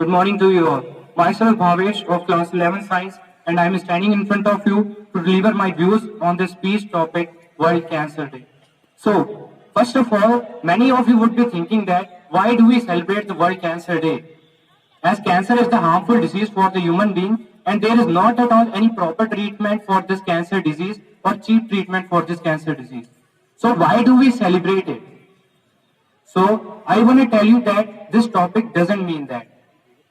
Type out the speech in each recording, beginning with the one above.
Good morning to you all. Myself Bhavesh of class 11 science and I am standing in front of you to deliver my views on this speech topic World Cancer Day. So, first of all, many of you would be thinking that why do we celebrate the World Cancer Day? As cancer is the harmful disease for the human being and there is not at all any proper treatment for this cancer disease or cheap treatment for this cancer disease. So why do we celebrate it? So I want to tell you that this topic doesn't mean that.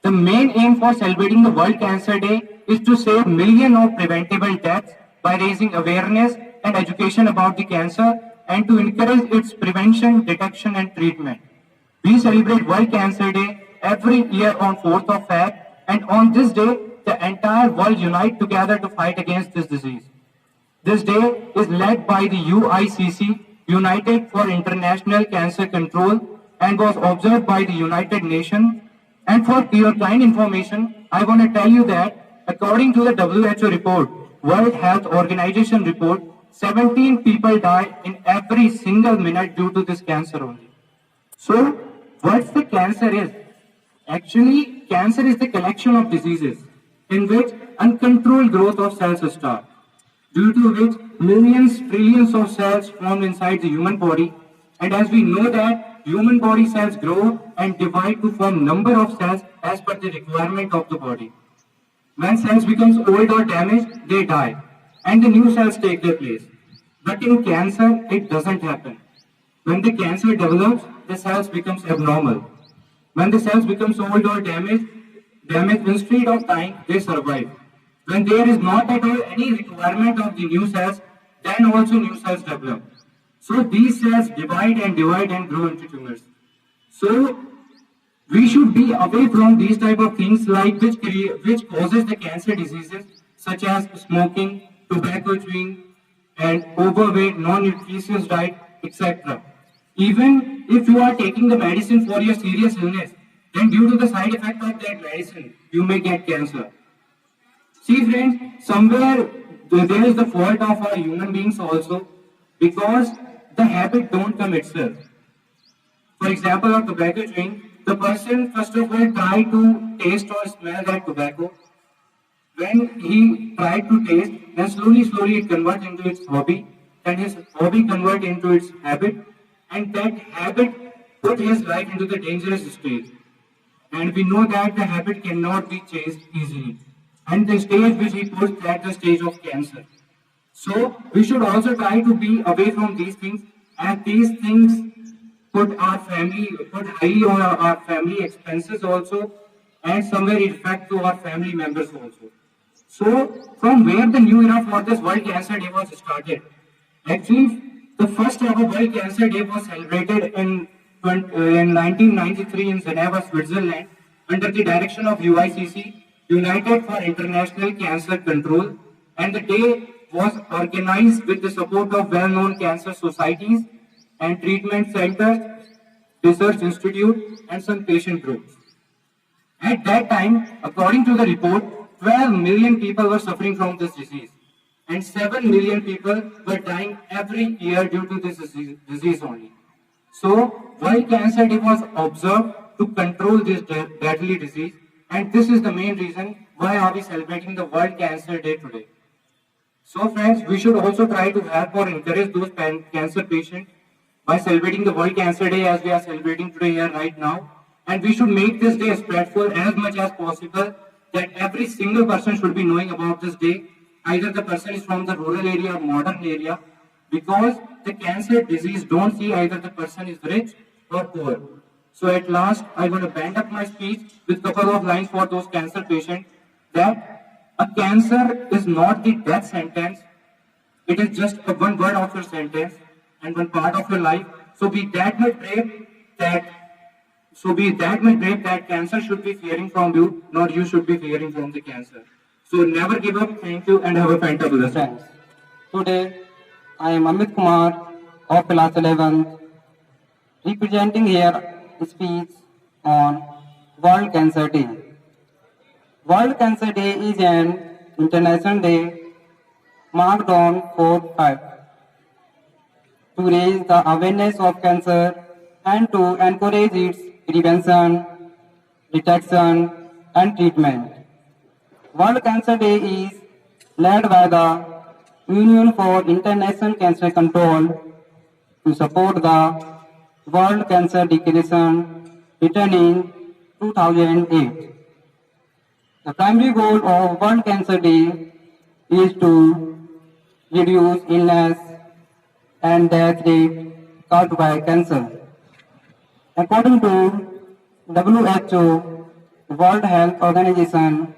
The main aim for celebrating the World Cancer Day is to save millions of preventable deaths by raising awareness and education about the cancer and to encourage its prevention, detection and treatment. We celebrate World Cancer Day every year on 4th of Feb and on this day the entire world unite together to fight against this disease. This day is led by the UICC, United for International Cancer Control, and was observed by the United Nations. And for your kind information, I want to tell you that according to the WHO report, World Health Organization report, 17 people die in every single minute due to this cancer only. So, what's the cancer is? Actually, cancer is the collection of diseases in which uncontrolled growth of cells start, due to which millions, trillions of cells form inside the human body. And as we know that human body cells grow and divide to form number of cells as per the requirement of the body. When cells becomes old or damaged, they die and the new cells take their place. But in cancer, it doesn't happen. When the cancer develops, the cells becomes abnormal. When the cells becomes old or damaged instead of dying, they survive. When there is not at all any requirement of the new cells, then also new cells develop. So these cells divide and grow into tumors. So we should be away from these type of things like which causes the cancer diseases such as smoking, tobacco chewing, and overweight, non-nutritious diet, etc. Even if you are taking the medicine for your serious illness, then due to the side effect of that medicine, you may get cancer. See friends, somewhere there is the fault of our human beings also because the habit don't come itself. For example, of tobacco chewing, the person first of all try to taste or smell that tobacco. When he tried to taste, then slowly it converts into its hobby, and his hobby convert into its habit, and that habit put his life into the dangerous stage. And we know that the habit cannot be changed easily. And the stage which he puts, that's the stage of cancer. So we should also try to be away from these things, and these things put high on our family expenses also, and somewhere it affect to our family members also. So from where the new era for this World Cancer Day was started? Actually, the first ever World Cancer Day was celebrated in 1993 in Geneva, Switzerland, under the direction of UICC, United for International Cancer Control, and the day was organized with the support of well-known cancer societies and treatment centers, research institute, and some patient groups. At that time, according to the report, 12 million people were suffering from this disease, and 7 million people were dying every year due to this disease only. So, World Cancer Day was observed to control this deadly disease, and this is the main reason why are we celebrating the World Cancer Day today. So friends, we should also try to help or encourage those cancer patients by celebrating the World Cancer Day as we are celebrating today here right now. And we should make this day spreadful as much as possible, that every single person should be knowing about this day. Either the person is from the rural area or modern area, because the cancer disease don't see either the person is rich or poor. So at last, I want to bend up my speech with a couple of lines for those cancer patients, that a cancer is not the death sentence. It is just one word of your sentence and one part of your life. So be that much brave that cancer should be fearing from you, not you should be fearing from the cancer. So never give up. Thank you and have a fantabulous day. Today, I am Amit Kumar of class 11, representing here a speech on World Cancer Day. World Cancer Day is an international day marked on 4/5 to raise the awareness of cancer and to encourage its prevention, detection, and treatment. World Cancer Day is led by the Union for International Cancer Control to support the World Cancer Declaration written in 2008. The primary goal of World Cancer Day is to reduce illness and death rate caused by cancer. According to WHO, World Health Organization,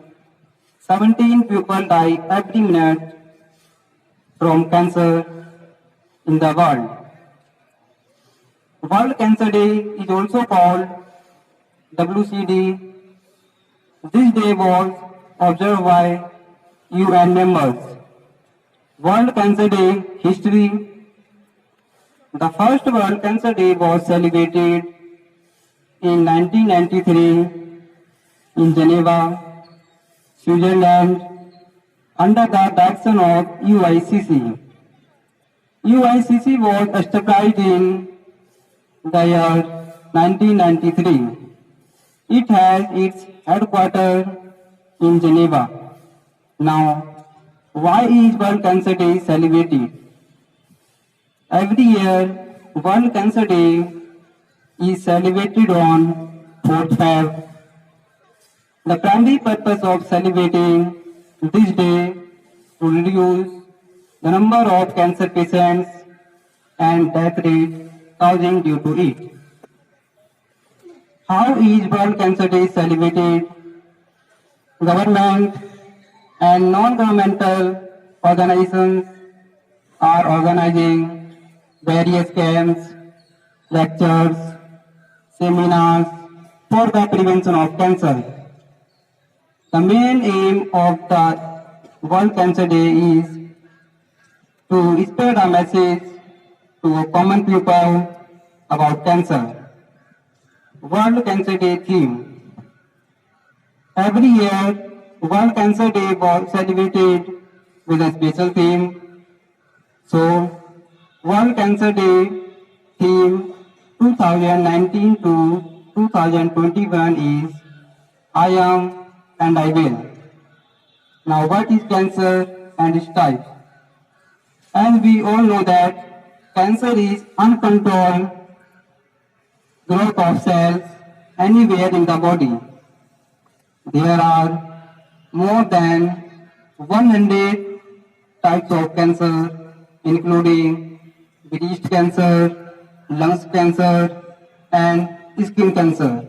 17 people die every minute from cancer in the world. World Cancer Day is also called WCD. This day was observed by UN members. World Cancer Day history. The first World Cancer Day was celebrated in 1993 in Geneva, Switzerland, under the direction of UICC. UICC was established in the year 1993. It has its headquarters in Geneva. Now, why is World Cancer Day celebrated? Every year, World Cancer Day is celebrated on 4th Feb. The primary purpose of celebrating this day to reduce the number of cancer patients and death rate causing due to it. How is World Cancer Day celebrated? Government and non-governmental organizations are organizing various camps, lectures, seminars for the prevention of cancer. The main aim of the World Cancer Day is to spread a message to common people about cancer. World Cancer Day theme. Every year, World Cancer Day was celebrated with a special theme. So, World Cancer Day theme 2019 to 2021 is I am and I will. Now, what is cancer and its type? As we all know that cancer is uncontrolled growth of cells anywhere in the body. There are more than 100 types of cancer, including breast cancer, lungs cancer, and skin cancer.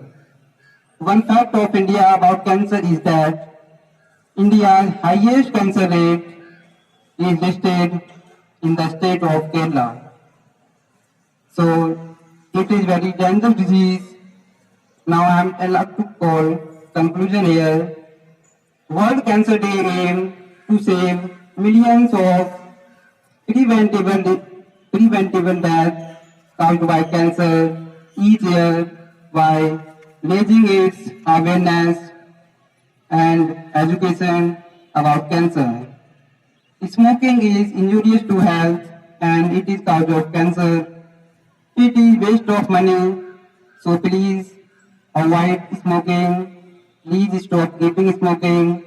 One fact of India about cancer is that India's highest cancer rate is listed in the state of Kerala. So, it is very dangerous disease. Now I am allowed to call conclusion here. World Cancer Day aims to save millions of preventable deaths caused by cancer each year by raising its awareness and education about cancer. Smoking is injurious to health and it is cause of cancer. It is waste of money, so please avoid smoking. Please stop keeping smoking.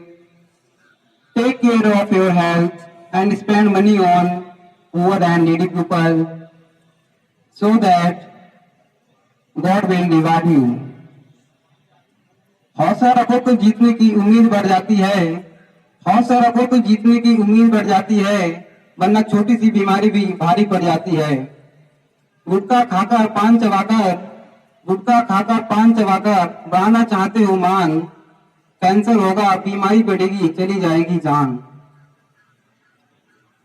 Take care of your health and spend money on poor and needy people so that God will reward you. हौसला रखो तो जीतने की उम्मीद बढ़ जाती है. हौसला रखो तो जीतने की उम्मीद बढ़ जाती है, वरना छोटी सी बीमारी भी भारी पड़ जाती है. गुटखा खाकर पान चबाकर बढ़ाना चाहते हो मान, कैंसर होगा बीमारी बढ़ेगी चली जाएगी जान.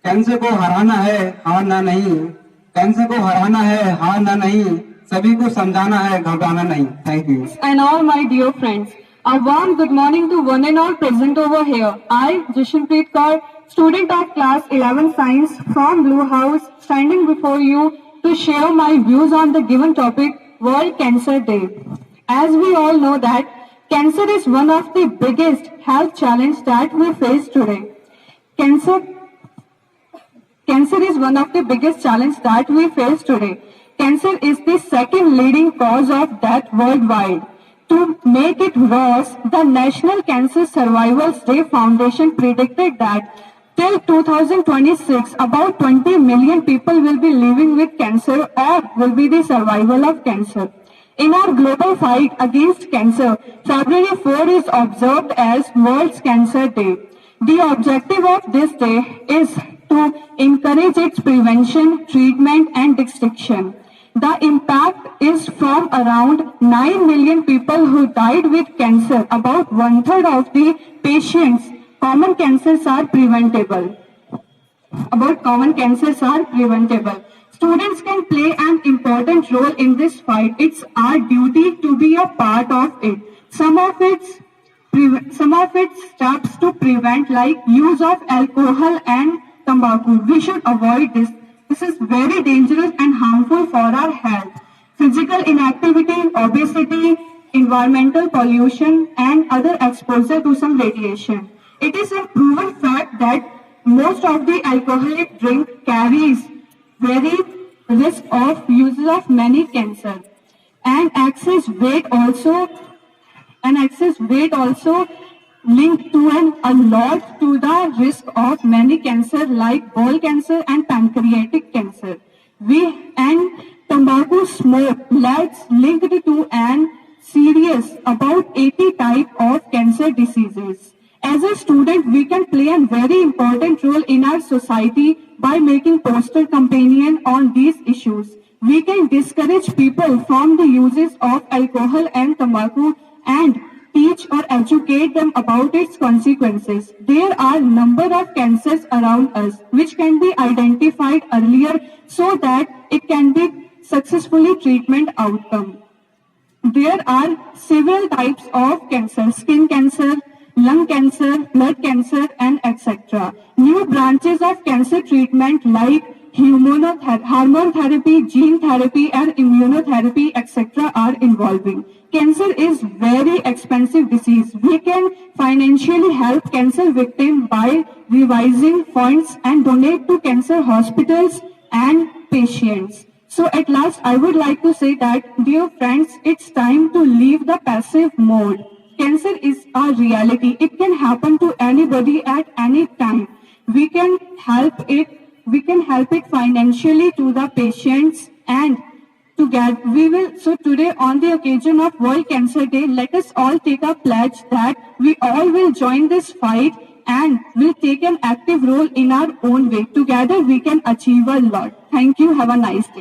कैंसर को हराना है हारना नहीं, कैंसर को हराना है हारना नहीं, सभी को समझाना है घबराना नहीं. Thank you. And all my dear friends, a warm good morning to one and all present over here. I, Jashanpreet Kaur, student of class 11 Science from Blue House, standing before you to share my views on the given topic, World Cancer Day. As we all know that cancer is one of the biggest health challenges that we face today. Cancer is one of the biggest challenges that we face today. Cancer is the second leading cause of death worldwide. To make it worse, the National Cancer Survivors Day Foundation predicted that till 2026, about 20 million people will be living with cancer or will be the survival of cancer. In our global fight against cancer, February 4 is observed as World Cancer Day. The objective of this day is to encourage its prevention, treatment and distinction. The impact is from around 9 million people who died with cancer. About 1/3 of the patients, common cancers are preventable. Students can play an important role in this fight. It's our duty to be a part of it. Some of its steps to prevent, like use of alcohol and tobacco. We should avoid this. This is very dangerous and harmful for our health. Physical inactivity, obesity, environmental pollution, and other exposure to some radiation. It is a proven fact that most of the alcoholic drink carries very risk of uses of many cancer, and excess weight also linked to a lot to the risk of many cancer like bowel cancer and pancreatic cancer. And tobacco smoke leads linked to an serious about 80 type of cancer diseases. As a student, we can play a very important role in our society by making poster campaign on these issues. We can discourage people from the uses of alcohol and tobacco and teach or educate them about its consequences. There are number of cancers around us which can be identified earlier so that it can be successfully treatment outcome. There are several types of cancer: skin cancer, lung cancer, blood cancer, and etc. New branches of cancer treatment like hormone therapy, gene therapy, and immunotherapy, etc. are evolving. Cancer is very expensive disease. We can financially help cancer victims by revising funds and donate to cancer hospitals and patients. So at last, I would like to say that, dear friends, it's time to leave the passive mode. Cancer is a reality. It can happen to anybody at any time. We can help it financially to the patients, and so today, on the occasion of World Cancer Day, let us all take a pledge that we all will join this fight and will take an active role in our own way. Together we can achieve a lot. Thank you. Have a nice day.